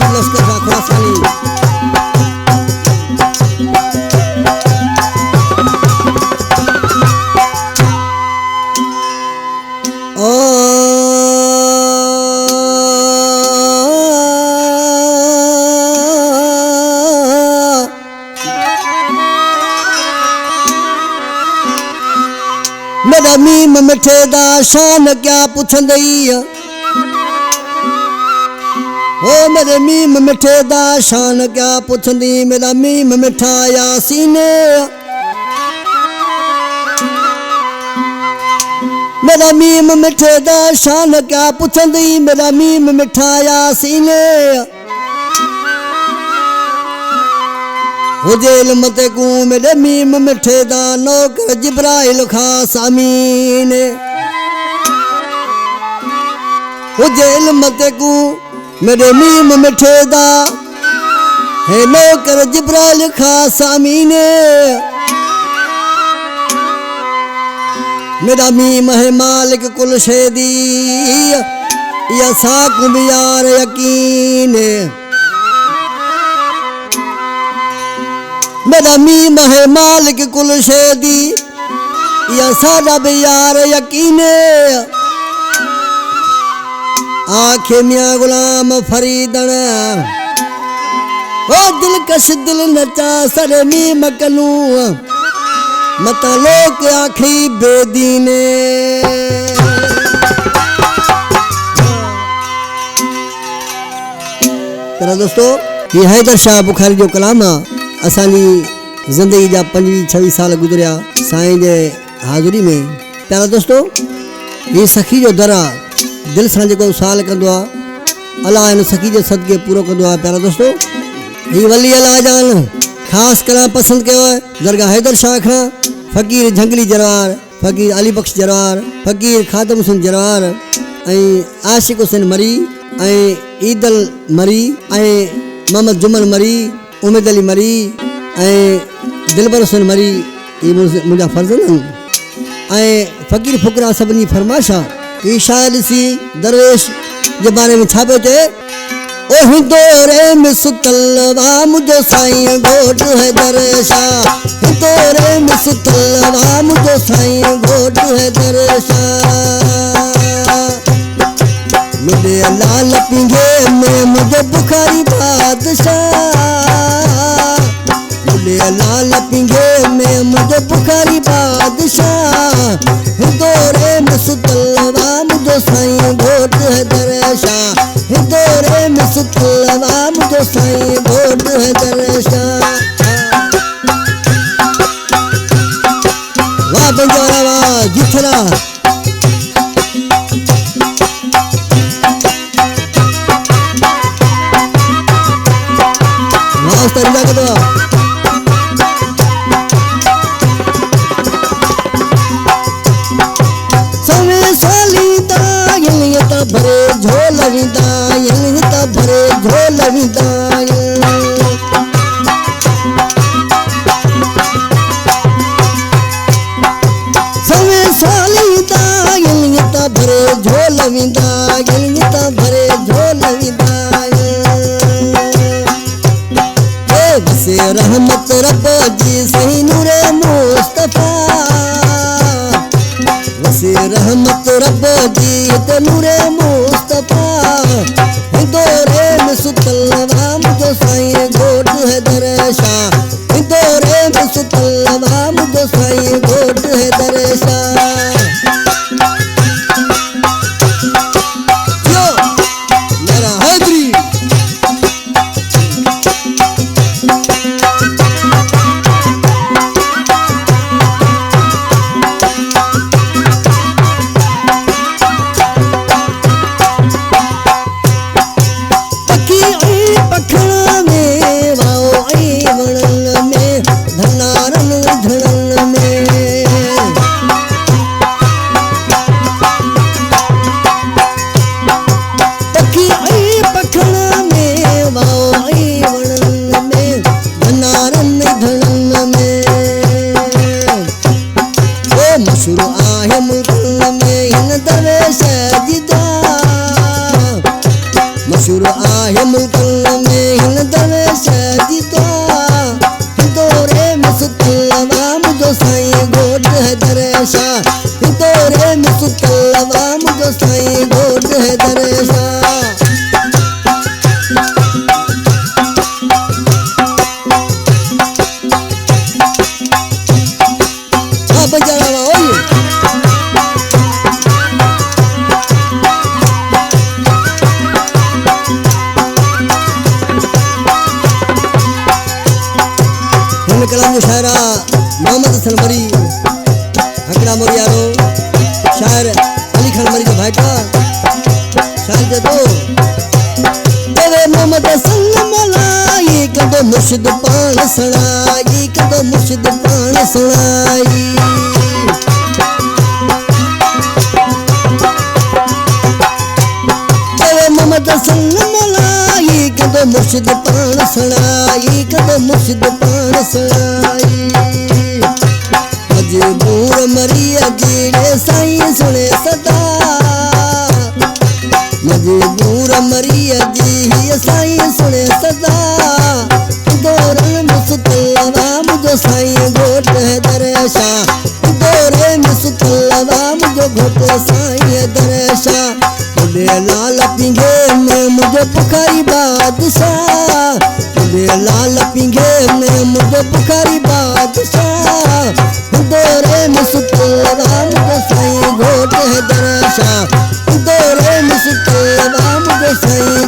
मुर्शिद लश्कर शाह खुरासानी। मेरा मीम मिठे दा शान क्या पुछंदई ओ मेरे मीम मिठे दा शान क्या पुछंदी मेरा मीम मिठा यासीन मेरा मीम मिठे दा शान क्या पुछंदी मेरा मीम मिठा यासीन हुजे इल्म ते को मेरे मीम मिठे दा नौकर जिब्राइल खास अमीन हुजे इल्म ते को मेरे मीम मिठे दा है नौकर जिब्राइल खास अमीन मेरा मीम है मालिक कुल शैदी या साक बियार यकीन मेरा मीम है मालिक कुल शैदी या सादा बियार यकीन आखे मियाँ गुलाम फरीदन ओ दिलकश दिल नचा सर मीम कनू मत लोक आखी बेदीने। तेरा दोस्तों ये हैदर शाह बुखारी जो कलाम असानी जिंदगी जा 25-26 साल गुजरिया साईं जे हाज़ुरी में। प्यारा दोस्तों ये सखी जो दर दिल सां जेको साल कंदो आहे अल्लाह इन सखी जे सदके पूरो कंदो आहे। प्यारा दोस्तों ये वली अल्लाह जान ख़ासि कलाम पसंद कयो आहे दरगाह हैदर शाह खां फ़कीर झंगली जरवार फ़कीर अली बख्श जरवार फ़कीर खादम हुसैन जरवार आशिक हुसैन मरी ईदल मरी मोहम्मद जुमन मरी उमेद अली मरी दिलबर हुसैन मरी ये मुझा फर्ज़ंद फ़कीर फुकरा सभिनी फरमाशा ये शायद सी दरवेश जे बारे में छा पियो चए ओ हिंदोरे में सुतलवा मुझो साईं घोट है दरशा हिंदोरे में सुतलवा मुझो साईं घोट है दरशा मेरे लाल पिंगे में मुझे बुखारी बादशाह लाल पिंगे में मुझे बुखारी बादशाह हिंदोरे में सुतलवा मुझो साईं घोट है दरशा हिंदोरे में सुतलवा मुझो साईं घोट है दरशा। वाह बंजारा वाह जिथरा वाह उस तरीका के दो भरे झोल भरे झोल सवे साली भरे झोल भरे झोल से रहमत रब जी सही नूरे मुस्तफा वसे रहमत रब जी ते नूरे मुस्तफा हिंदोरे में सुतलवा मुझो साईं घोट है दरशा हिंदोरे में सुतलवा मुझो साईं घोट है दरशा। यो मेरा हैदरी मुल्कन में हिन दरवेश जीता तोरे में सुतलवा मुझो साईं घोट है दरेशा तोरे में सुतलवा मुझो साईं घोट है दरेशा अब जरा ओए कलाम जो शायरा मोहम्मद हसन मरी हकड़ा मोरियारो शायर अली खान मरी जो भाईटा शायर दे दो तेरे मोहम्मद हसन मलाई कदो मुर्शिद पान सुनाई कदो मुर्शिद पान सुनाई तेरे मोहम्मद हसन मलाई कदो मुर्शिद पान सुनाई कदो मुर्शिद पान सुनाई मजबूर मरिया जेड़े साईं सुने सदा मजबूर मरिया जी साईं सुने सदा दौरन में सुतलवा मुझो साईं घोट है दरेशा दौरे में सुतलवा मुझो घोट साईं दरेशा मुझे लाल पिंगे में मुझे पुखारी बादशाह मुझे लाल पिंगे में मुझे पुखारी बादशाह दौरे में सुतलवा मुझे साईं घोट है दरेशा दौरे में सुतलवा मुझे साईं